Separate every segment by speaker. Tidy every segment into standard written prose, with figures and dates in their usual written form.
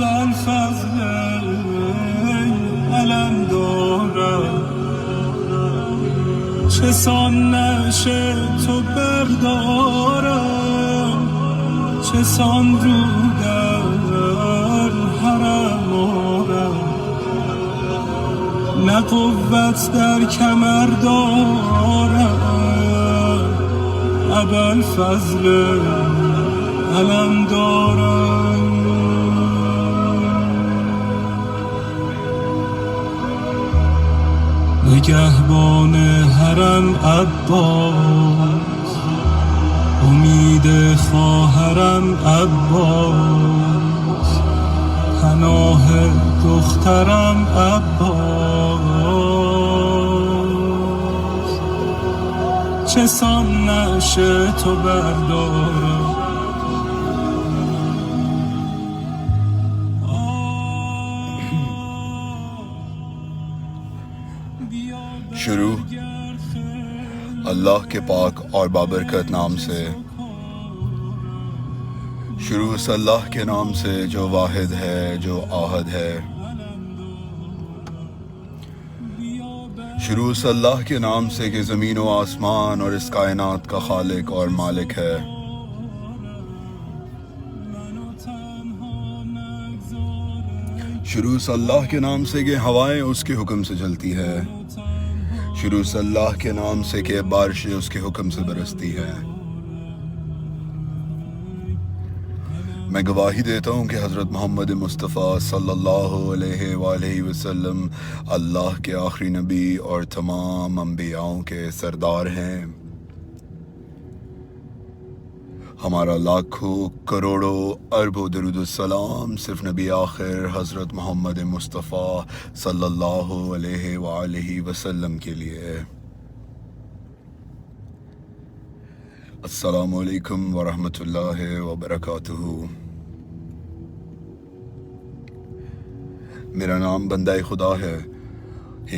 Speaker 1: ابوالفضل علم دارم، چه سان نشه تو بردارم، چه سان رو در حرم آرم، نه قوت در کمر دارم، ابوالفضل علم دارم. نگهبان حرم عباس، امید خواهرم عباس، پناه دخترم عباس، چه سان نشه تو بردارم.
Speaker 2: شروع اللہ کے پاک اور بابرکت نام سے، شروع اس اللہ کے نام سے جو واحد ہے، جو احد ہے، شروع اس اللہ کے نام سے کہ زمین و آسمان اور اس کائنات کا خالق اور مالک ہے، شروع اس اللہ کے نام سے کہ ہوائیں اس کے حکم سے چلتی ہے، شروع اس اللہ کے نام سے کہ بارشیں اس کے حکم سے برستی ہے۔ میں گواہی دیتا ہوں کہ حضرت محمد مصطفیٰ صلی اللہ علیہ وآلہ وسلم اللہ کے آخری نبی اور تمام انبیاؤں کے سردار ہیں۔ ہمارا لاکھوں کروڑوں اربوں درود السلام صرف نبی آخر حضرت محمد مصطفیٰ صلی اللہ علیہ وآلہ وسلم کے لیے۔ السلام علیکم ورحمۃ اللہ وبرکاتہ۔ میرا نام بندہ خدا ہے۔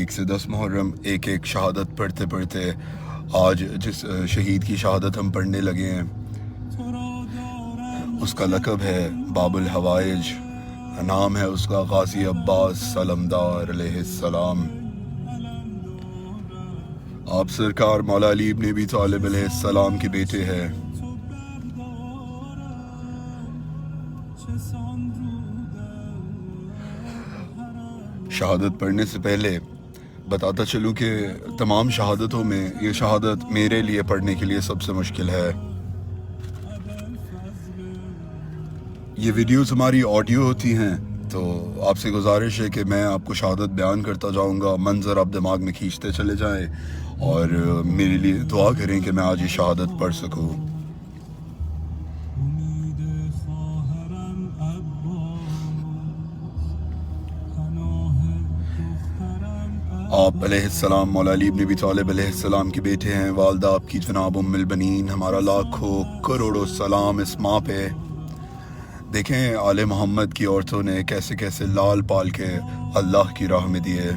Speaker 2: 1 سے 10 محرم ایک ایک شہادت پڑھتے پڑھتے آج جس شہید کی شہادت ہم پڑھنے لگے ہیں اس کا لقب ہے باب الحوائج، نام ہے اس کا غازی عباس علمدار علیہ السلام۔ آپ سرکار مولا علی ابن ابی طالب علیہ السلام کے بیٹے ہیں۔ شہادت پڑھنے سے پہلے بتاتا چلوں کہ تمام شہادتوں میں یہ شہادت میرے لیے پڑھنے کے لیے سب سے مشکل ہے۔ یہ ویڈیوز ہماری آڈیو ہوتی ہیں تو آپ سے گزارش ہے کہ میں آپ کو شہادت بیان کرتا جاؤں گا، منظر آپ دماغ میں کھینچتے چلے جائیں اور میرے لیے دعا کریں کہ میں آج یہ شہادت پڑھ سکوں۔ آپ علیہ السلام مولا علی ابن ابی طالب علیہ السلام کے بیٹے ہیں، والدہ آپ کی جناب ام البنین۔ ہمارا لاکھوں کروڑوں سلام اس ماں پہ۔ دیکھیں آل محمد کی عورتوں نے کیسے کیسے لال پال کے اللہ کی راہ میں دیے۔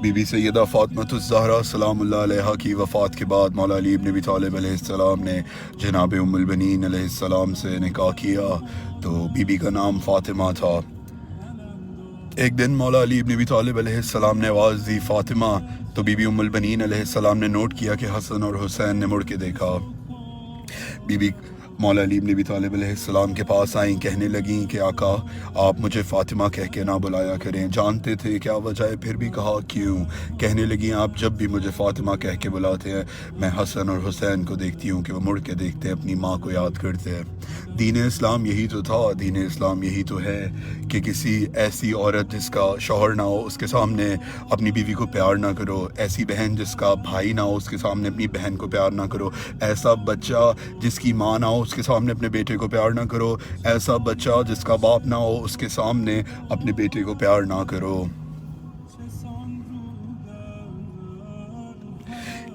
Speaker 2: بی بی سیدہ فاطمۃ الزہرا سلام اللہ علیہا کی وفات کے بعد مولا علی ابن ابی طالب علیہ السلام نے جناب ام البنین علیہ السلام سے نکاح کیا تو بی بی کا نام فاطمہ تھا۔ ایک دن مولا علی ابن ابی طالب علیہ السلام نے آواز دی فاطمہ، تو بی بی ام البنین علیہ السلام نے نوٹ کیا کہ حسن اور حسین نے مڑ کے دیکھا۔ بی بی مولا علی ابن ابی طالب علیہ السلام کے پاس آئیں، کہنے لگیں کہ آقا آپ مجھے فاطمہ کہہ کے نہ بلایا کریں۔ جانتے تھے کیا وجہ ہے، پھر بھی کہا کیوں؟ کہنے لگیں آپ جب بھی مجھے فاطمہ کہہ کے بلاتے ہیں میں حسن اور حسین کو دیکھتی ہوں کہ وہ مڑ کے دیکھتے ہیں، اپنی ماں کو یاد کرتے ہیں۔ دین اسلام یہی تو تھا، دین اسلام یہی تو ہے کہ کسی ایسی عورت جس کا شوہر نہ ہو اس کے سامنے اپنی بیوی کو پیار نہ کرو، ایسی بہن جس کا بھائی نہ ہو اس کے سامنے اپنی بہن کو پیار نہ کرو، ایسا بچہ جس کی ماں نہ ہو اس کے سامنے اپنے بیٹے کو پیار نہ کرو، ایسا بچہ جس کا باپ نہ ہو اس کے سامنے اپنے بیٹے کو پیار نہ کرو۔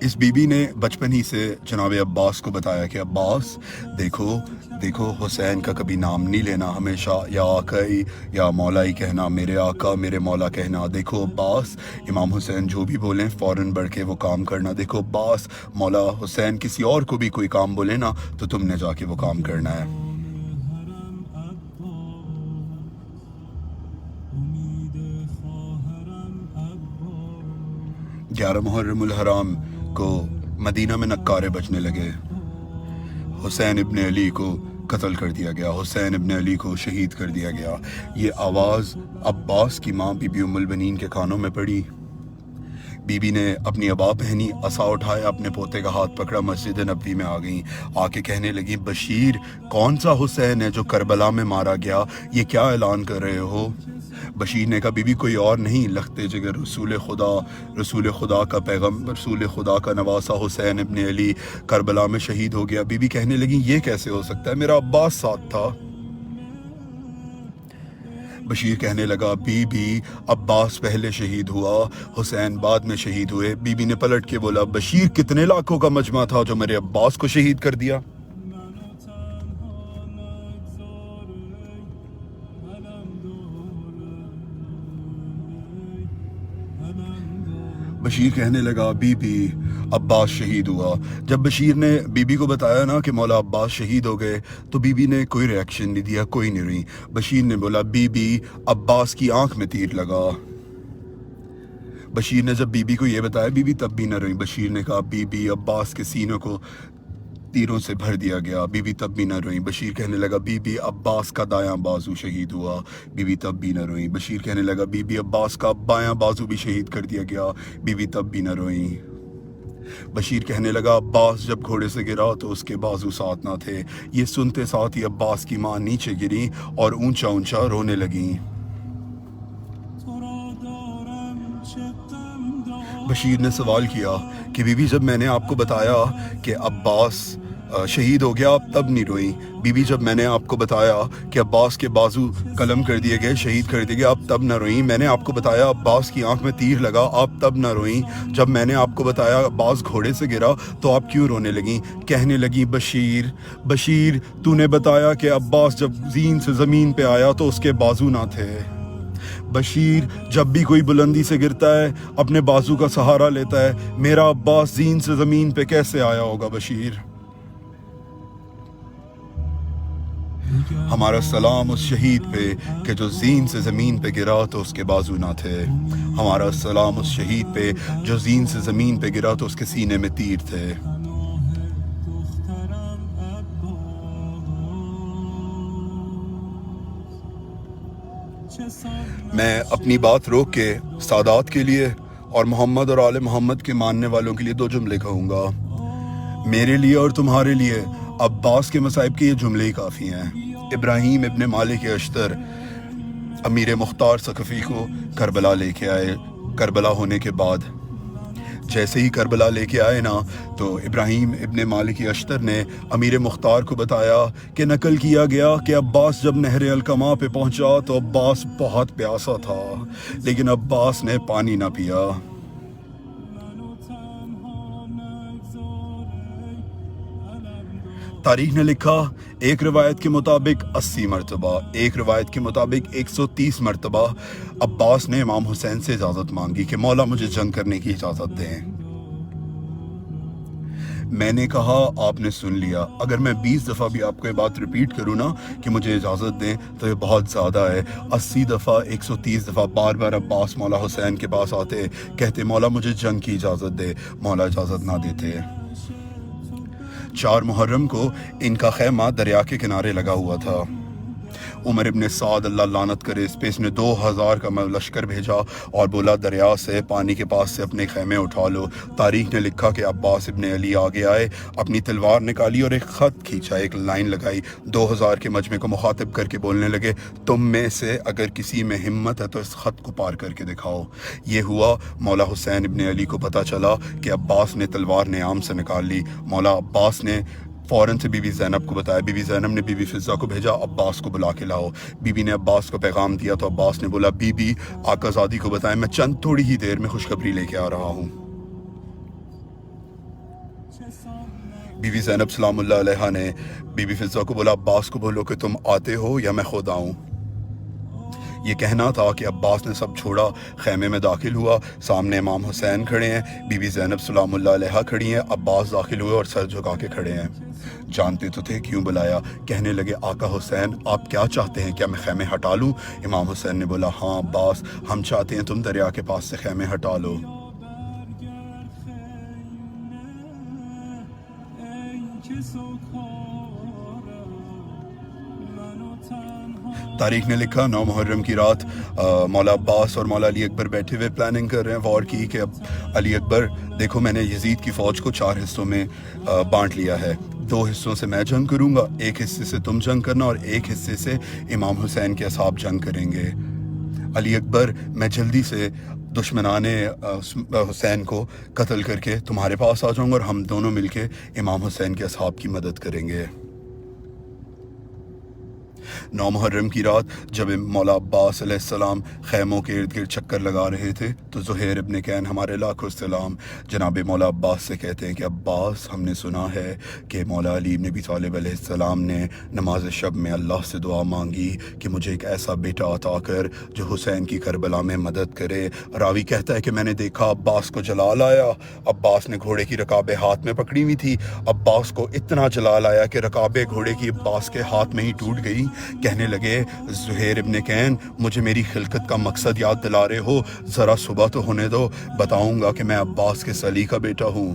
Speaker 2: اس بی بی نے بچپن ہی سے جناب عباس کو بتایا کہ عباس دیکھو حسین کا کبھی نام نہیں لینا، ہمیشہ یا آقائی یا مولائی کہنا، میرے آقا میرے مولا کہنا۔ دیکھو عباس امام حسین جو بھی بولیں فوراً بڑھ کے وہ کام کرنا۔ دیکھو عباس مولا حسین کسی اور کو بھی کوئی کام بولے نا تو تم نے جا کے وہ کام کرنا ہے۔ 11 محرم الحرام کو مدینہ میں نکارے بجنے لگے، حسین ابن علی کو قتل کر دیا گیا، حسین ابن علی کو شہید کر دیا گیا۔ یہ آواز عباس کی ماں بی بی ام البنین کے کانوں میں پڑی۔ بی بی نے اپنی عبا پہنی، عصا اٹھایا، اپنے پوتے کا ہاتھ پکڑا، مسجد نبوی میں آ گئیں، آ کے کہنے لگی بشیر کون سا حسین ہے جو کربلا میں مارا گیا؟ یہ کیا اعلان کر رہے ہو؟ بشیر نے کہا بی بی کوئی اور نہیں، لخت جگر رسول خدا کا پیغمبر، رسول خدا کا نواسا حسین ابن علی کربلا میں شہید ہو گیا۔ بی بی کہنے لگی یہ کیسے ہو سکتا ہے، میرا عباس ساتھ تھا۔ بشیر کہنے لگا بی بی عباس پہلے شہید ہوا، حسین بعد میں شہید ہوئے۔ بی بی نے پلٹ کے بولا بشیر کتنے لاکھوں کا مجمع تھا جو میرے عباس کو شہید کر دیا؟ بشیر کہنے لگا بی بی عباس شہید ہوا۔ جب بشیر نے بی بی کو بتایا نا کہ مولا عباس شہید ہو گئے تو بی بی نے کوئی ریاکشن نہیں دیا، کوئی نہیں روئی۔ بشیر نے بولا بی بی عباس کی آنکھ میں تیر لگا۔ بشیر نے جب بی بی کو یہ بتایا بی بی تب بھی نہ روئی۔ بشیر نے کہا بی بی عباس کے سینوں کو تیروں سے بھر دیا گیا، بی بی تب بھی نہ روئی۔ بشیر کہنے لگا بی بی عباس کا دایاں بازو شہید ہوا، بی بی تب بھی نہ روئی۔ بشیر کہنے لگا بی بی عباس کا بایاں بازو بھی شہید کر دیا گیا، بی بی تب بھی نہ روئی۔ بشیر کہنے لگا عباس جب گھوڑے سے گرا تو اس کے بازو ساتھ نہ تھے۔ یہ سنتے ساتھ ہی عباس کی ماں نیچے گری اور اونچا اونچا رونے لگیں۔ بشیر نے سوال کیا کہ بی بی جب میں نے آپ کو بتایا کہ عباس شہید ہو گیا آپ تب نہیں روئی؟ بی بی جب میں نے آپ کو بتایا کہ عباس کے بازو قلم کر دیے گئے، شہید کر دیے گئے، آپ تب نہ روئیں؟ میں نے آپ کو بتایا عباس کی آنکھ میں تیر لگا، آپ تب نہ روئیں؟ جب میں نے آپ کو بتایا عباس گھوڑے سے گرا تو آپ کیوں رونے لگیں؟ کہنے لگی بشیر تو نے بتایا کہ عباس جب زین سے زمین پہ آیا تو اس کے بازو نہ تھے۔ بشیر جب بھی کوئی بلندی سے گرتا ہے اپنے بازو کا سہارا لیتا ہے، میرا عباس زین سے زمین پہ کیسے آیا ہوگا؟ بشیر ہمارا سلام اس شہید پہ کہ جو زین سے زمین پہ گرا تو اس کے بازو نہ تھے، ہمارا سلام اس شہید پہ جو زین سے زمین پہ گرا تو اس کے سینے میں تیر تھے۔ میں اپنی بات روک کے سادات کے لیے اور محمد اور آل محمد کے ماننے والوں کے لیے 2 جملے کہوں گا۔ میرے لیے اور تمہارے لیے عباس کے مصائب کے یہ جملے ہی کافی ہیں۔ ابراہیم ابن مالک اشتر امیر مختار ثقفی کو کربلا لے کے آئے۔ کربلا ہونے کے بعد جیسے ہی کربلا لے کے آئے نا تو ابراہیم ابن مالک اشتر نے امیر مختار کو بتایا کہ نقل کیا گیا کہ عباس جب نہر الکما پہ پہنچا تو عباس بہت پیاسا تھا لیکن عباس نے پانی نہ پیا۔ تاریخ نے لکھا ایک روایت کے مطابق 80 مرتبہ، ایک روایت کے مطابق 130 مرتبہ عباس نے امام حسین سے اجازت مانگی کہ مولا مجھے جنگ کرنے کی اجازت دیں۔ میں نے کہا آپ نے سن لیا، اگر میں 20 دفعہ بھی آپ کو یہ بات ریپیٹ کروں نا کہ مجھے اجازت دیں تو یہ بہت زیادہ ہے۔ 80 دفعہ 130 دفعہ بار بار عباس مولا حسین کے پاس آتے، کہتے مولا مجھے جنگ کی اجازت دے، مولا اجازت نہ دیتے۔ 4 محرم کو ان کا خیمہ دریا کے کنارے لگا ہوا تھا۔ عمر ابن سعد اللہ لعنت کرے اس پہ، اس نے 2000 کا لشکر بھیجا اور بولا دریا سے پانی کے پاس سے اپنے خیمے اٹھا لو۔ تاریخ نے لکھا کہ عباس ابن علی آگے آئے، اپنی تلوار نکالی اور ایک خط کھینچا، ایک لائن لگائی، 2000 کے مجمع کو مخاطب کر کے بولنے لگے تم میں سے اگر کسی میں ہمت ہے تو اس خط کو پار کر کے دکھاؤ۔ یہ ہوا، مولا حسین ابن علی کو پتہ چلا کہ عباس نے تلوار نیام سے نکال لی۔ مولا عباس نے فوراً سے بی بی زینب کو بتایا، بی بی زینب نے بی بی فضہ کو بھیجا عباس کو بلا کے لاؤ۔ بی بی نے عباس کو پیغام دیا تو عباس نے بولا بی بی آقا زادی کو بتائیں میں چند تھوڑی ہی دیر میں خوشخبری لے کے آ رہا ہوں۔ بی بی زینب سلام اللہ علیہا نے بی بی فضہ کو بولا عباس کو بولو کہ تم آتے ہو یا میں خود آؤں۔ یہ کہنا تھا کہ عباس نے سب چھوڑا، خیمے میں داخل ہوا، سامنے امام حسین کھڑے ہیں، بی بی زینب سلام اللہ علیہا کھڑی ہیں، عباس داخل ہوئے اور سر جھکا کے کھڑے ہیں۔ جانتے تو تھے کیوں بلایا، کہنے لگے آقا حسین آپ کیا چاہتے ہیں، کیا میں خیمے ہٹا لوں؟ امام حسین نے بولا ہاں عباس ہم چاہتے ہیں تم دریا کے پاس سے خیمے ہٹا لو۔ تاریخ نے لکھا 9 محرم کی رات مولا عباس اور مولا علی اکبر بیٹھے ہوئے پلاننگ کر رہے ہیں وار کی کہ اب علی اکبر دیکھو میں نے یزید کی فوج کو 4 حصوں میں بانٹ لیا ہے، 2 حصوں سے میں جنگ کروں گا، 1 حصے سے تم جنگ کرنا اور 1 حصے سے امام حسین کے اصحاب جنگ کریں گے۔ علی اکبر میں جلدی سے دشمنان حسین کو قتل کر کے تمہارے پاس آ جاؤں گا اور ہم دونوں مل کے امام حسین کے اصحاب کی مدد کریں گے۔ 9 محرم کی رات جب مولا عباس علیہ السلام خیموں کے ارد گرد چکر لگا رہے تھے تو زہیر ابن کین ہمارے لاکھوں سلام جناب مولا عباس سے کہتے ہیں کہ عباس ہم نے سنا ہے کہ مولا علی بن ابی طالب علیہ السلام نے نماز شب میں اللہ سے دعا مانگی کہ مجھے ایک ایسا بیٹا عطا کر جو حسین کی کربلا میں مدد کرے۔ راوی کہتا ہے کہ میں نے دیکھا عباس کو جلال آیا، عباس نے گھوڑے کی رکابیں ہاتھ میں پکڑی ہوئی تھی، عباس کو اتنا جلال آیا کہ رکابیں گھوڑے کی عباس کے ہاتھ میں ہی ٹوٹ گئی۔ کہنے لگے زہیر ابن کین مجھے میری خلقت کا مقصد یاد دلا رہے ہو، ذرا صبح تو ہونے دو، بتاؤں گا کہ میں عباس کے سلی کا بیٹا ہوں۔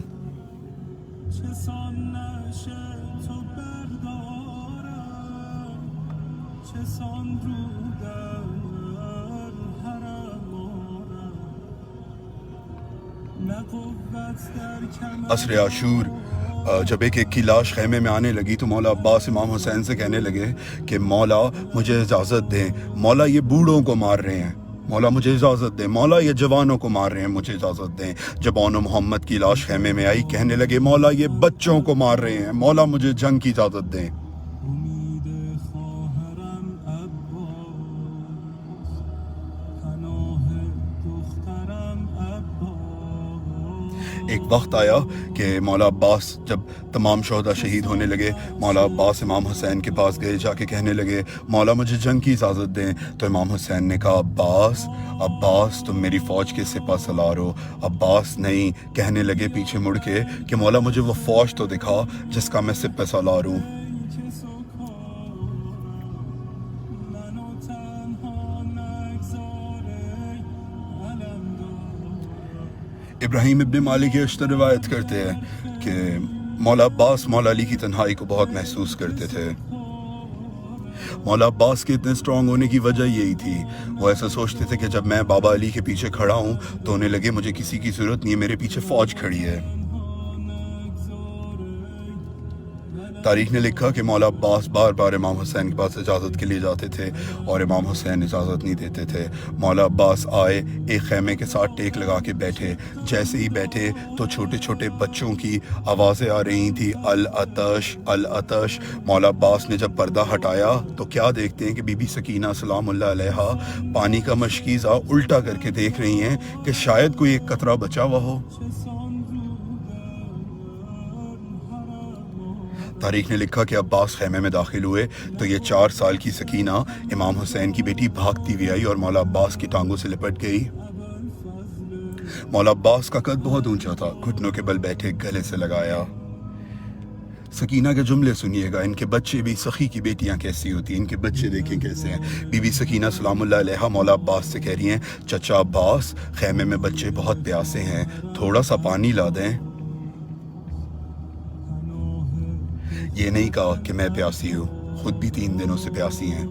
Speaker 2: عصر عاشور جب ایک کی لاش خیمے میں آنے لگی تو مولا عباس امام حسین سے کہنے لگے کہ مولا مجھے اجازت دیں، مولا یہ بوڑھوں کو مار رہے ہیں، مولا مجھے اجازت دیں، مولا یہ جوانوں کو مار رہے ہیں، مجھے اجازت دیں۔ جب اون محمد کی لاش خیمے میں آئی کہنے لگے مولا یہ بچوں کو مار رہے ہیں، مولا مجھے جنگ کی اجازت دیں۔ ایک وقت آیا کہ مولا عباس جب تمام شہداء شہید ہونے لگے، مولا عباس امام حسین کے پاس گئے، جا کے کہنے لگے مولا مجھے جنگ کی اجازت دیں۔ تو امام حسین نے کہا عباس تم میری فوج کے سپہ سالار ہو۔ عباس نہیں، کہنے لگے پیچھے مڑ کے کہ مولا مجھے وہ فوج تو دکھا جس کا میں سپہ سالار ہوں۔ ابراہیم ابن مالک اشتر روایت کرتے ہیں کہ مولا عباس مولا علی کی تنہائی کو بہت محسوس کرتے تھے۔ مولا عباس کے اتنے سٹرونگ ہونے کی وجہ یہی تھی، وہ ایسا سوچتے تھے کہ جب میں بابا علی کے پیچھے کھڑا ہوں تو انہیں لگے مجھے کسی کی ضرورت نہیں ہے، میرے پیچھے فوج کھڑی ہے۔ تاریخ نے لکھا کہ مولا عباس بار بار امام حسین کے پاس اجازت کے لیے جاتے تھے اور امام حسین اجازت نہیں دیتے تھے۔ مولا عباس آئے، ایک خیمے کے ساتھ ٹیک لگا کے بیٹھے، جیسے ہی بیٹھے تو چھوٹے چھوٹے بچوں کی آوازیں آ رہی تھیں، العطش العطش۔ مولا عباس نے جب پردہ ہٹایا تو کیا دیکھتے ہیں کہ بی بی سکینہ سلام اللہ علیہا پانی کا مشکیزہ الٹا کر کے دیکھ رہی ہیں کہ شاید کوئی ایک قطرہ بچا ہوا ہو۔ تاریخ نے لکھا کہ عباس خیمے میں داخل ہوئے تو یہ 4 سال کی سکینہ امام حسین کی بیٹی بھاگتی ہوئی آئی اور مولا عباس کی ٹانگوں سے لپٹ گئی۔ مولا عباس کا قد بہت اونچا تھا، گھٹنوں کے بل بیٹھے، گلے سے لگایا۔ سکینہ کے جملے سنیے گا، ان کے بچے بھی، سخی کی بیٹیاں کیسی ہوتی ہیں، ان کے بچے دیکھیں کیسے ہیں۔ بی بی سکینہ سلام اللہ علیہا مولا عباس سے کہہ رہی ہیں چچا عباس خیمے میں بچے بہت پیاسے ہیں، تھوڑا سا پانی لا دیں۔ یہ نہیں کہا کہ میں پیاسی ہوں، خود بھی 3 دنوں سے پیاسی ہیں۔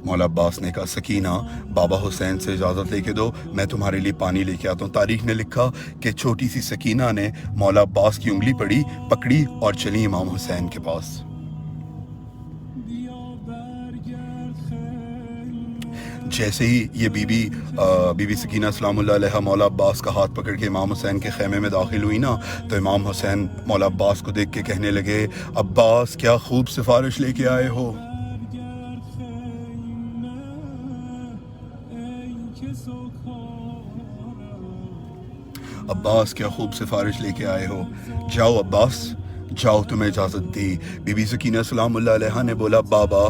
Speaker 2: مولا عباس نے کہا سکینہ بابا حسین سے اجازت لے کے دو، میں تمہارے لیے پانی لے کے آتا ہوں۔ تاریخ نے لکھا کہ چھوٹی سی سکینہ نے مولا عباس کی انگلی پکڑی اور چلی امام حسین کے پاس۔ جیسے ہی یہ بی بی سکینہ سلام اللہ علیہا مولا عباس کا ہاتھ پکڑ کے امام حسین کے خیمے میں داخل ہوئی نا تو امام حسین مولا عباس کو دیکھ کے کہنے لگے عباس کیا خوب سفارش لے کے آئے ہو۔ عباس کیا خوب سفارش لے کے آئے ہو، جاؤ عباس جاؤ، تمہیں اجازت دی۔ بی بی سکینہ سلام اللہ علیہا نے بولا بابا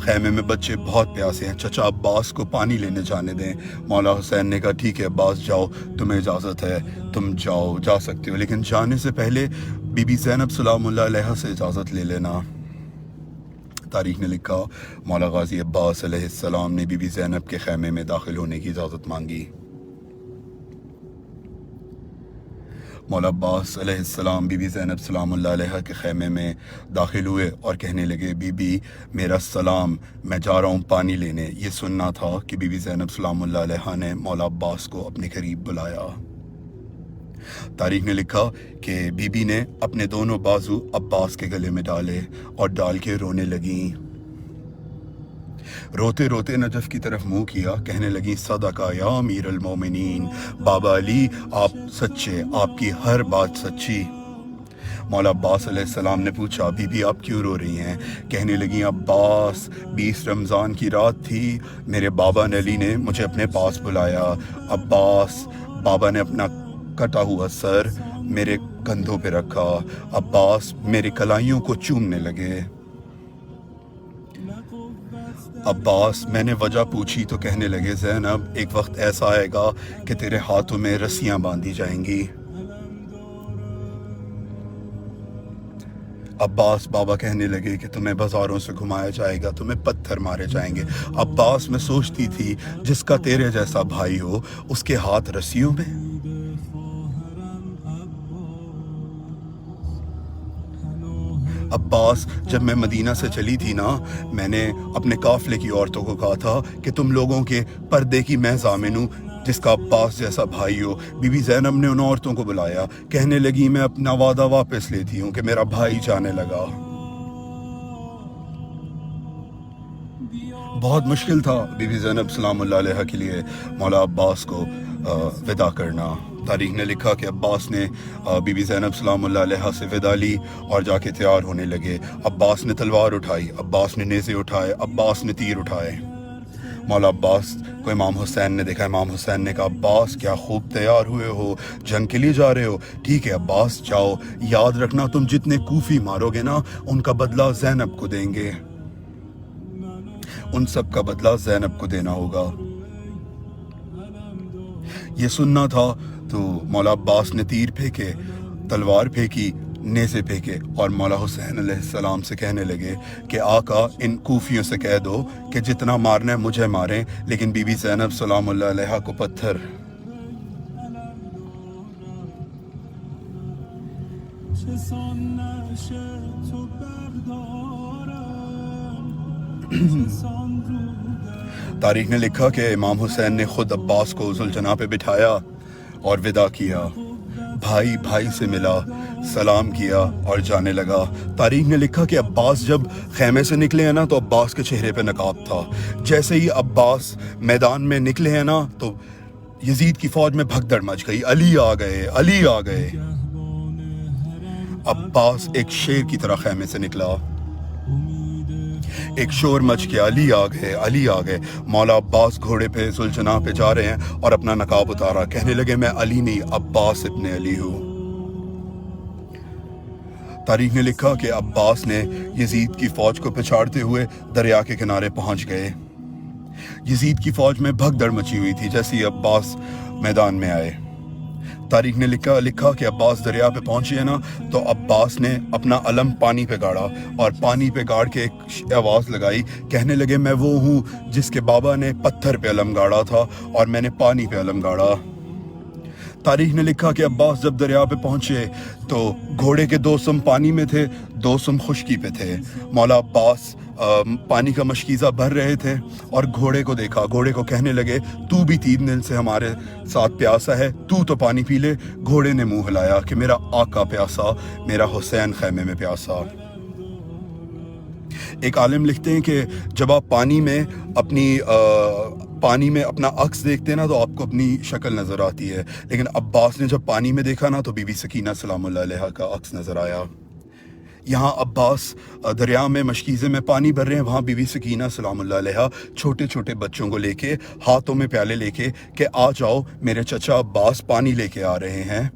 Speaker 2: خیمے میں بچے بہت پیاسے ہیں، چچا عباس کو پانی لینے جانے دیں۔ مولا حسین نے کہا ٹھیک ہے عباس جاؤ، تمہیں اجازت ہے، تم جاؤ، جا سکتے ہو، لیکن جانے سے پہلے بی بی زینب سلام اللہ علیہا سے اجازت لے لینا۔ تاریخ نے لکھا مولا غازی عباس علیہ السلام نے بی بی زینب کے خیمے میں داخل ہونے کی اجازت مانگی۔ مولا عباس علیہ السلام بی بی زینب سلام اللہ علیہ کے خیمے میں داخل ہوئے اور کہنے لگے بی بی میرا سلام، میں جا رہا ہوں پانی لینے۔ یہ سننا تھا کہ بی بی زینب سلام اللہ علیہ نے مولا عباس کو اپنے قریب بلایا۔ تاریخ نے لکھا کہ بی بی نے اپنے دونوں بازو عباس کے گلے میں ڈالے اور ڈال کے رونے لگیں۔ روتے روتے نجف کی طرف منہ کیا، کہنے لگیں صدقہ یا امیر المومنین، بابا علی آپ سچے، آپ کی ہر بات سچی۔ مولا عباس علیہ السلام نے پوچھا بی بی آپ کیوں رو رہی ہیں؟ کہنے لگیں عباس 20 رمضان کی رات تھی، میرے بابا علی نے مجھے اپنے پاس بلایا۔ عباس، بابا نے اپنا کٹا ہوا سر میرے کندھوں پہ رکھا، عباس میرے کلائیوں کو چومنے لگے۔ عباس، میں نے وجہ پوچھی تو کہنے لگے زینب ایک وقت ایسا آئے گا کہ تیرے ہاتھوں میں رسیاں باندھی جائیں گی۔ عباس، بابا کہنے لگے کہ تمہیں بازاروں سے گھمایا جائے گا، تمہیں پتھر مارے جائیں گے۔ عباس، میں سوچتی تھی جس کا تیرے جیسا بھائی ہو اس کے ہاتھ رسیوں میں۔ عباس، جب میں مدینہ سے چلی تھی نا، میں نے اپنے قافلے کی عورتوں کو کہا تھا کہ تم لوگوں کے پردے کی میں ضامن ہوں جس کا عباس جیسا بھائی ہو۔ بی بی زینب نے ان عورتوں کو بلایا، کہنے لگی میں اپنا وعدہ واپس لیتی ہوں کہ میرا بھائی جانے لگا۔ بہت مشکل تھا بی بی زینب سلام اللہ علیہ کے لیے مولا عباس کو وداع کرنا۔ تاریخ نے لکھا کہ عباس نے بی بی زینب سلام اللہ علیہ سے وداع لی اور جا کے تیار ہونے لگے۔ عباس نے تلوار اٹھائی، عباس نے نیزے اٹھائے، عباس نے تیر اٹھائے۔ مولا عباس کو امام حسین نے دیکھا، امام حسین نے کہا عباس کیا خوب تیار ہوئے ہو، جنگ کے لیے جا رہے ہو؟ ٹھیک ہے عباس جاؤ، یاد رکھنا تم جتنے کوفی مارو گے نا ان کا بدلہ زینب کو دیں گے، ان سب کا بدلہ زینب کو دینا ہوگا۔ یہ سننا تھا تو مولا عباس نے تیر پھینکے، تلوار پھینکی، نیزے پھینکے اور مولا حسین علیہ السلام سے کہنے لگے کہ آقا ان کوفیوں سے کہہ دو کہ جتنا مارنا ہے مجھے ماریں لیکن بی بی زینب سلام اللہ علیہ کو پتھر۔ تاریخ نے لکھا کہ امام حسین نے خود عباس کو ذوالجناح پہ بٹھایا اور وداع کیا، بھائی بھائی سے ملا، سلام کیا اور جانے لگا۔ تاریخ نے لکھا کہ عباس جب خیمے سے نکلے ہیں نا تو عباس کے چہرے پہ نقاب تھا۔ جیسے ہی عباس میدان میں نکلے ہیں نا تو یزید کی فوج میں بھگدڑ مچ گئی، علی آ گئے، علی آ گئے۔ عباس ایک شیر کی طرح خیمے سے نکلا، ایک شور مچ گیا، علی آ گئے، علی آ گئے۔ مولا عباس گھوڑے پہ ذوالجناح پہ جا رہے ہیں اور اپنا نقاب اتارا، کہنے لگے میں علی نہیں عباس ابن علی ہوں۔ تاریخ نے لکھا کہ عباس نے یزید کی فوج کو پچھاڑتے ہوئے دریا کے کنارے پہنچ گئے۔ یزید کی فوج میں بھگدڑ مچی ہوئی تھی جیسے ہی عباس میدان میں آئے۔ تاریخ نے لکھا کہ عباس دریا پہ پہنچے نا تو عباس نے اپنا علم پانی پہ گاڑا اور پانی پہ گاڑ کے ایک آواز لگائی، کہنے لگے میں وہ ہوں جس کے بابا نے پتھر پہ علم گاڑا تھا اور میں نے پانی پہ علم گاڑا۔ تاریخ نے لکھا کہ عباس جب دریا پہ پہنچے تو گھوڑے کے 2 سم پانی میں تھے، 2 سم خشکی پہ تھے۔ مولا عباس پانی کا مشکیزہ بھر رہے تھے اور گھوڑے کو دیکھا، گھوڑے کو کہنے لگے تو بھی 3 دن سے ہمارے ساتھ پیاسا ہے، تو پانی پی لے۔ گھوڑے نے منہ ہلایا کہ میرا آقا پیاسا، میرا حسین خیمے میں پیاسا۔ ایک عالم لکھتے ہیں کہ جب آپ پانی میں اپنا عکس دیکھتے ہیں نا تو آپ کو اپنی شکل نظر آتی ہے، لیکن عباس نے جب پانی میں دیکھا نا تو بی بی سکینہ سلام اللہ علیہ کا عکس نظر آیا۔ یہاں عباس دریا میں مشکیزے میں پانی بھر رہے ہیں، وہاں بی بی سکینہ سلام اللہ علیہ چھوٹے چھوٹے بچوں کو لے کے ہاتھوں میں پیالے لے کے کہ آ جاؤ میرے چچا عباس پانی لے کے آ رہے ہیں۔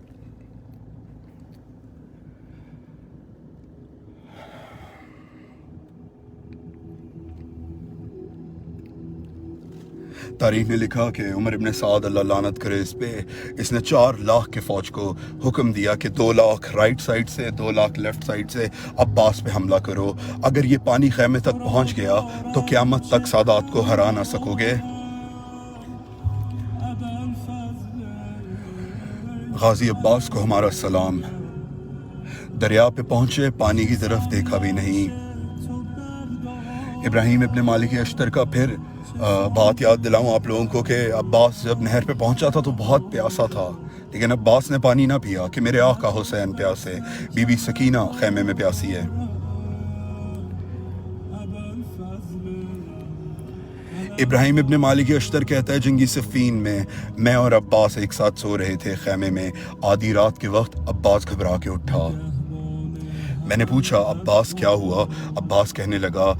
Speaker 2: تاریخ نے لکھا کہ عمر ابن سعد اللہ لعنت کرے اس پہ، اس نے 4 لاکھ کے فوج کو حکم دیا کہ 2 لاکھ رائٹ سائڈ سے 2 لاکھ لیفٹ سائڈ سے عباس پہ حملہ کرو، اگر یہ پانی خیمے تک پہنچ گیا تو قیامت تک سادات کو ہرا نہ سکو گے۔ غازی عباس کو ہمارا سلام۔ دریا پہ پہنچے، پانی کی طرف دیکھا بھی نہیں۔ ابراہیم ابن مالک اشتر کا پھر بات یاد دلاؤں آپ لوگوں کو کہ عباس جب نہر پہ پہنچا تھا تو بہت پیاسا تھا، لیکن عباس نے پانی نہ پیا کہ میرے آقا حسین پیاسے، بی بی سکینہ خیمے میں پیاسی ہے۔ ابراہیم ابن مالک اشتر کہتا ہے جنگی صفین میں اور عباس ایک ساتھ سو رہے تھے خیمے میں۔ آدھی رات کے وقت عباس گھبرا کے اٹھا۔ میں نے پوچھا عباس کیا ہوا؟ عباس کہنے لگا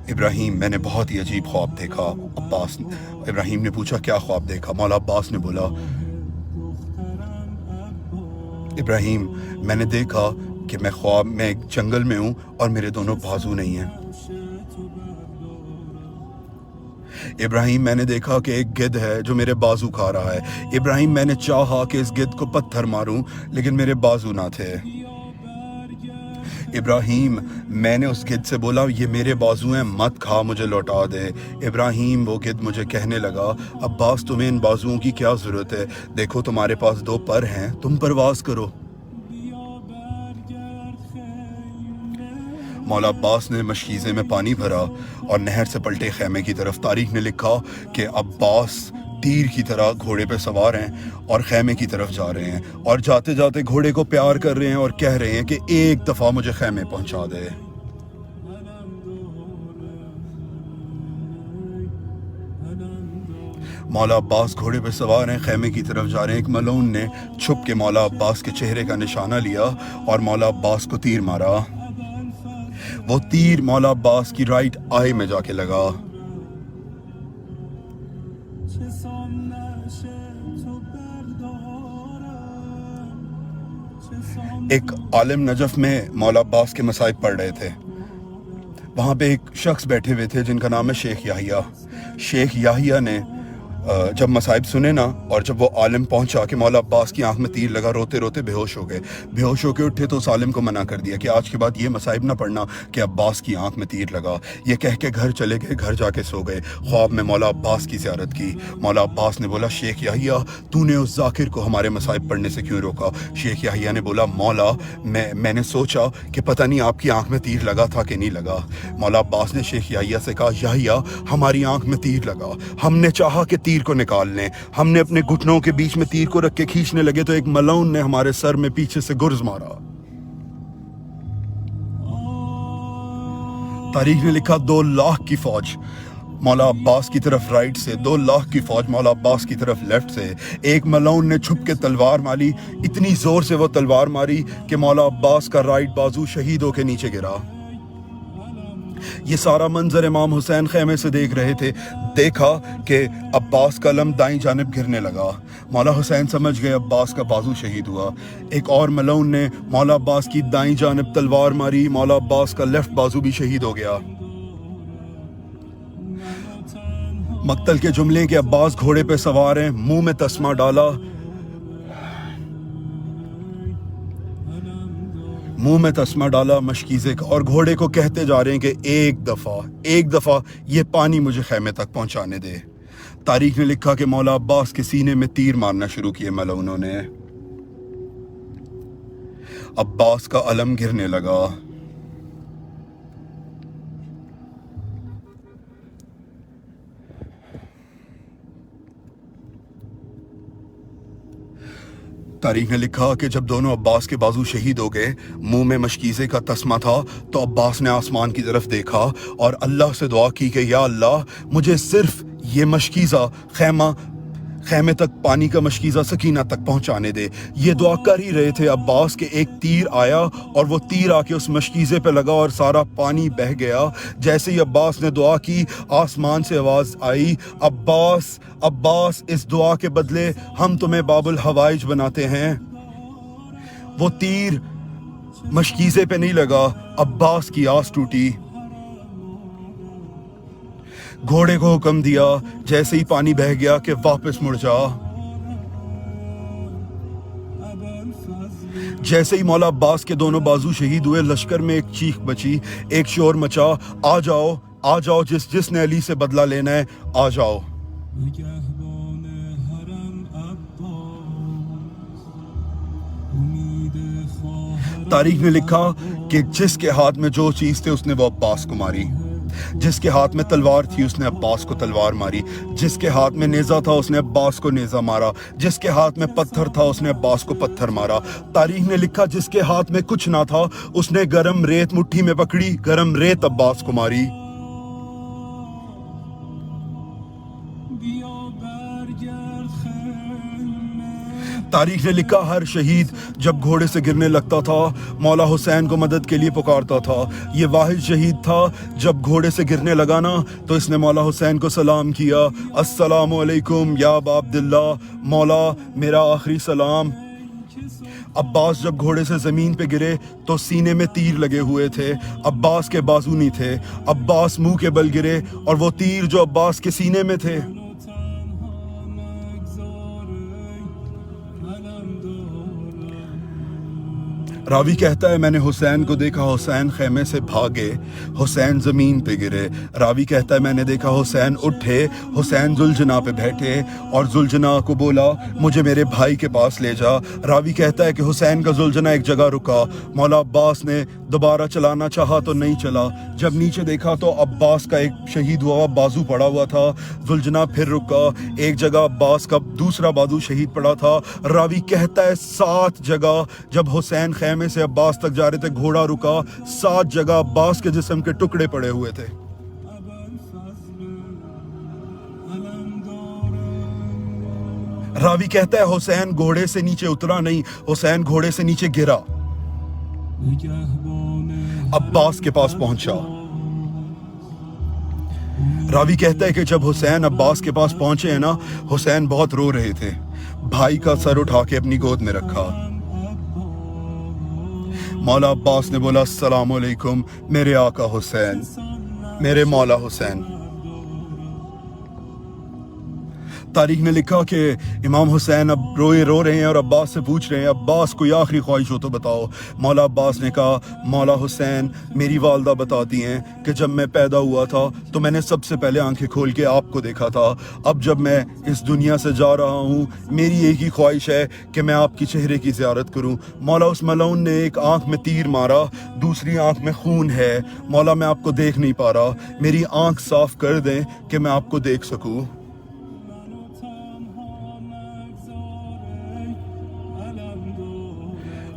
Speaker 2: ابراہیم میں نے بہت ہی عجیب خواب دیکھا۔ ابراہیم نے پوچھا کیا خواب دیکھا؟ مولا عباس نے بولا ابراہیم میں نے دیکھا کہ میں خواب میں ایک جنگل میں ہوں اور میرے دونوں بازو نہیں ہیں۔ ابراہیم میں نے دیکھا کہ ایک گدھ ہے جو میرے بازو کھا رہا ہے۔ ابراہیم میں نے چاہا کہ اس گدھ کو پتھر ماروں لیکن میرے بازو نہ تھے۔ ابراہیم میں نے اس گدھ سے بولا یہ میرے بازو ہیں، مت کھا، مجھے لوٹا دے۔ ابراہیم وہ گدھ مجھے کہنے لگا عباس تمہیں ان بازوؤں کی کیا ضرورت ہے؟ دیکھو تمہارے پاس 2 پر ہیں، تم پرواز کرو۔ مولا عباس نے مشکیزے میں پانی بھرا اور نہر سے پلٹے خیمے کی طرف۔ تاریخ نے لکھا کہ عباس تیر کی طرح گھوڑے پہ سوار ہیں اور خیمے کی طرف جا رہے ہیں، اور جاتے جاتے گھوڑے کو پیار کر رہے ہیں اور کہہ رہے ہیں کہ ایک دفعہ مجھے خیمے پہنچا دے۔ مولا عباس گھوڑے پہ سوار ہیں، خیمے کی طرف جا رہے ہیں۔ ایک ملعون نے چھپ کے مولا عباس کے چہرے کا نشانہ لیا اور مولا عباس کو تیر مارا۔ وہ تیر مولا عباس کی رائٹ آئی میں جا کے لگا۔ ایک عالم نجف میں مولا عباس کے مصائب پڑھ رہے تھے۔ وہاں پہ ایک شخص بیٹھے ہوئے تھے جن کا نام ہے شیخ یحییٰ۔ شیخ یحییٰ نے جب مصائب سنے نا، اور جب وہ عالم پہنچا کہ مولا عباس کی آنکھ میں تیر لگا، روتے روتے بے ہوش ہو گئے۔ بے ہوش ہو کے اٹھے تو اس عالم کو منع کر دیا کہ آج کے بعد یہ مصائب نہ پڑھنا کہ عباس کی آنکھ میں تیر لگا۔ یہ کہہ کے گھر چلے گئے، گھر جا کے سو گئے۔ خواب میں مولا عباس کی زیارت کی۔ مولا عباس نے بولا شیخ یحییٰ تو نے اس ذاکر کو ہمارے مصائب پڑھنے سے کیوں روکا؟ شیخ یحییٰ نے بولا مولا میں نے سوچا کہ پتہ نہیں آپ کی آنکھ میں تیر لگا تھا کہ نہیں لگا۔ مولا عباس نے شیخ یحییٰ سے کہا یحییٰ ہماری آنکھ میں تیر لگا، ہم نے چاہا کہ تیر کو نکال لیں، ہم نے اپنے گھٹنوں کے بیچ میں تیر کو رکھ کے کھینچنے لگے تو ایک ملعون نے ہمارے سر میں پیچھے سے گرز مارا۔ تاریخ نے لکھا 2 لاکھ کی فوج مولا عباس کی طرف رائٹ سے، 2 لاکھ کی فوج مولا عباس کی طرف لیفٹ سے۔ ایک ملعون نے چھپ کے تلوار ماری، اتنی زور سے وہ تلوار ماری کہ مولا عباس کا رائٹ بازو شہید ہو کے نیچے گرا۔ یہ سارا منظر امام حسین خیمے سے دیکھ رہے تھے۔ دیکھا کہ عباس کا علم دائیں جانب گرنے لگا۔ مولا حسین سمجھ گئے عباس کا بازو شہید ہوا۔ ایک اور ملعون نے مولا عباس کی دائیں جانب تلوار ماری، مولا عباس کا لیفٹ بازو بھی شہید ہو گیا۔ مقتل کے جملے کہ عباس گھوڑے پہ سوار ہیں، منہ میں تسمہ ڈالا، مشکیزے کا، اور گھوڑے کو کہتے جا رہے ہیں کہ ایک دفعہ یہ پانی مجھے خیمے تک پہنچانے دے۔ تاریخ نے لکھا کہ مولا عباس کے سینے میں تیر مارنا شروع کیے ملعونوں نے۔ عباس کا علم گرنے لگا۔ تاریخ نے لکھا کہ جب دونوں عباس کے بازو شہید ہو گئے، منہ میں مشکیزے کا تسمہ تھا، تو عباس نے آسمان کی طرف دیکھا اور اللہ سے دعا کی کہ یا اللہ مجھے صرف یہ مشکیزہ خیمے تک پانی کا مشکیزہ سکینہ تک پہنچانے دے۔ یہ دعا کر ہی رہے تھے عباس کہ ایک تیر آیا اور وہ تیر آ کے اس مشکیزے پہ لگا اور سارا پانی بہہ گیا۔ جیسے ہی عباس نے دعا کی، آسمان سے آواز آئی عباس اس دعا کے بدلے ہم تمہیں باب الحوائج بناتے ہیں۔ وہ تیر مشکیزے پہ نہیں لگا، عباس کی آس ٹوٹی۔ گھوڑے کو حکم دیا جیسے ہی پانی بہہ گیا کہ واپس مڑ جا۔ جیسے ہی مولا عباس کے دونوں بازو شہید ہوئے، لشکر میں ایک چیخ بچی، ایک شور مچا، آ جاؤ جس نے علی سے بدلہ لینا ہے آ جاؤ۔ تاریخ نے لکھا کہ جس کے ہاتھ میں جو چیز تھی اس نے وہ عباس کو ماری، جس کے ہاتھ میں تلوار تھی اس نے عباس کو تلوار ماری، جس کے ہاتھ میں نیزہ تھا اس نے عباس کو نیزہ مارا، جس کے ہاتھ میں پتھر تھا اس نے عباس کو پتھر مارا۔ تاریخ نے لکھا جس کے ہاتھ میں کچھ نہ تھا اس نے گرم ریت مٹھی میں پکڑی، گرم ریت عباس کو ماری۔ تاریخ نے لکھا ہر شہید جب گھوڑے سے گرنے لگتا تھا مولا حسین کو مدد کے لیے پکارتا تھا۔ یہ واحد شہید تھا جب گھوڑے سے گرنے لگا نا تو اس نے مولا حسین کو سلام کیا، السلام علیکم یا ابا عبداللہ، مولا میرا آخری سلام۔ عباس جب گھوڑے سے زمین پہ گرے تو سینے میں تیر لگے ہوئے تھے، عباس کے بازو نہیں تھے۔ عباس منہ کے بل گرے اور وہ تیر جو عباس کے سینے میں تھے راوی کہتا ہے میں نے حسین کو دیکھا، حسین خیمے سے بھاگے، حسین زمین پہ گرے۔ راوی کہتا ہے میں نے دیکھا حسین اٹھے، حسین ذوالجناح پہ بیٹھے اور ذوالجناح کو بولا مجھے میرے بھائی کے پاس لے جا۔ راوی کہتا ہے کہ حسین کا ذوالجناح ایک جگہ رکا، مولا عباس نے دوبارہ چلانا چاہا تو نہیں چلا۔ جب نیچے دیکھا تو عباس کا ایک شہید ہوا بازو پڑا ہوا تھا، ذوالجناح پھر رکا، ایک جگہ عباس کا دوسرا بازو شہید پڑا تھا۔ راوی کہتا ہے 7 جگہ جب حسین خیمے سے عباس تک جا رہے تھے گھوڑا رکا، 7 جگہ عباس کے جسم کے ٹکڑے پڑے ہوئے تھے۔ راوی کہتا ہے حسین گھوڑے سے نیچے اترا نہیں، حسین گھوڑے سے نیچے گرا، عباس کے پاس پہنچا۔ راوی کہتا ہے کہ جب حسین عباس کے پاس پہنچے ہیں نا، حسین بہت رو رہے تھے، بھائی کا سر اٹھا کے اپنی گود میں رکھا۔ مولا عباس نے بولا السلام علیکم میرے آقا حسین، میرے مولا حسین۔ تاریخ نے لکھا کہ امام حسین اب رو رہے ہیں اور عباس سے پوچھ رہے ہیں عباس کوئی آخری خواہش ہو تو بتاؤ۔ مولا عباس نے کہا مولا حسین میری والدہ بتاتی ہیں کہ جب میں پیدا ہوا تھا تو میں نے سب سے پہلے آنکھیں کھول کے آپ کو دیکھا تھا، اب جب میں اس دنیا سے جا رہا ہوں میری ایک ہی خواہش ہے کہ میں آپ کی چہرے کی زیارت کروں۔ مولا اس ملعون نے ایک آنکھ میں تیر مارا، دوسری آنکھ میں خون ہے، مولا میں آپ کو دیکھ نہیں پا رہا، میری آنکھ صاف کر دیں کہ میں آپ کو دیکھ سکوں۔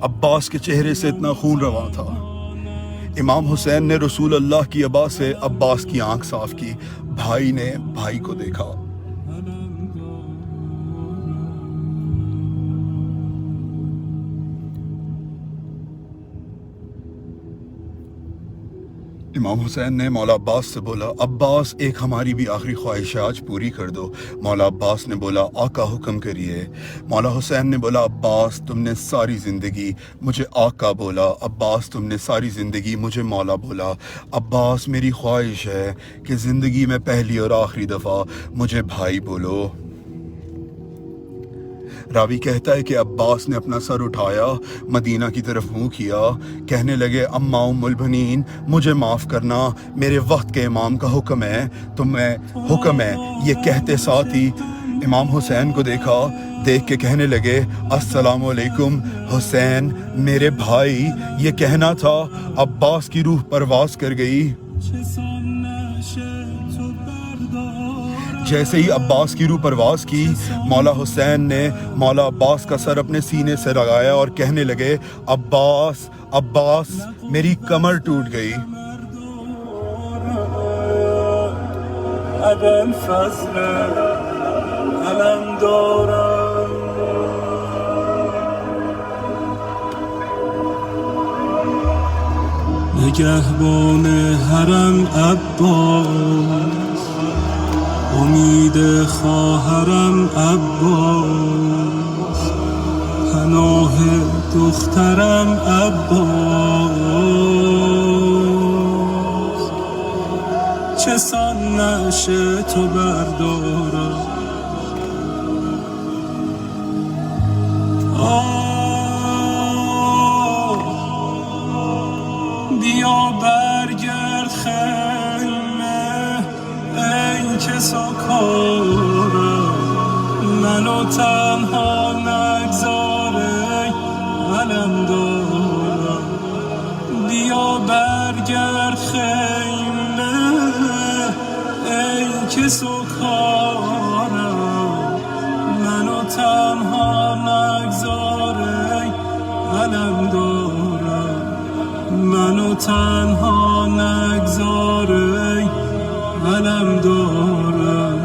Speaker 2: عباس کے چہرے سے اتنا خون رواں تھا۔ امام حسین نے رسول اللہ کی ابا سے عباس کی آنکھ صاف کی، بھائی نے بھائی کو دیکھا۔ امام حسین نے مولا عباس سے بولا عباس ایک ہماری بھی آخری خواہش ہے آج پوری کر دو۔ مولا عباس نے بولا آقا حکم کریے۔ مولا حسین نے بولا عباس تم نے ساری زندگی مجھے آقا بولا، عباس تم نے ساری زندگی مجھے مولا بولا، عباس میری خواہش ہے کہ زندگی میں پہلی اور آخری دفعہ مجھے بھائی بولو۔ راوی کہتا ہے کہ عباس نے اپنا سر اٹھایا، مدینہ کی طرف منہ کیا، کہنے لگے اما ام البنین مجھے معاف کرنا، میرے وقت کے امام کا حکم ہے تو میں حکم ہے۔ یہ کہتے ساتھ ہی امام حسین کو دیکھا، دیکھ کے کہنے لگے السلام علیکم حسین میرے بھائی۔ یہ کہنا تھا عباس کی روح پرواز کر گئی۔ جیسے ہی عباس کی روح پرواز کی، مولا حسین نے مولا عباس کا سر اپنے سینے سے لگایا اور کہنے لگے عباس عباس میری کمر ٹوٹ گئی۔
Speaker 1: نگهبان حرم عباس، امید خواهرم عباس، پناه دخترم عباس، چه سان نعش تو بردارم بیا برگرد خیمه ای که ساکارم، منو تنها نگذار ای علم دارم. برگرد خیمه ای که سکارم منو تنها نگذار ای علم دارم منو تنها نگذار ای علم دارم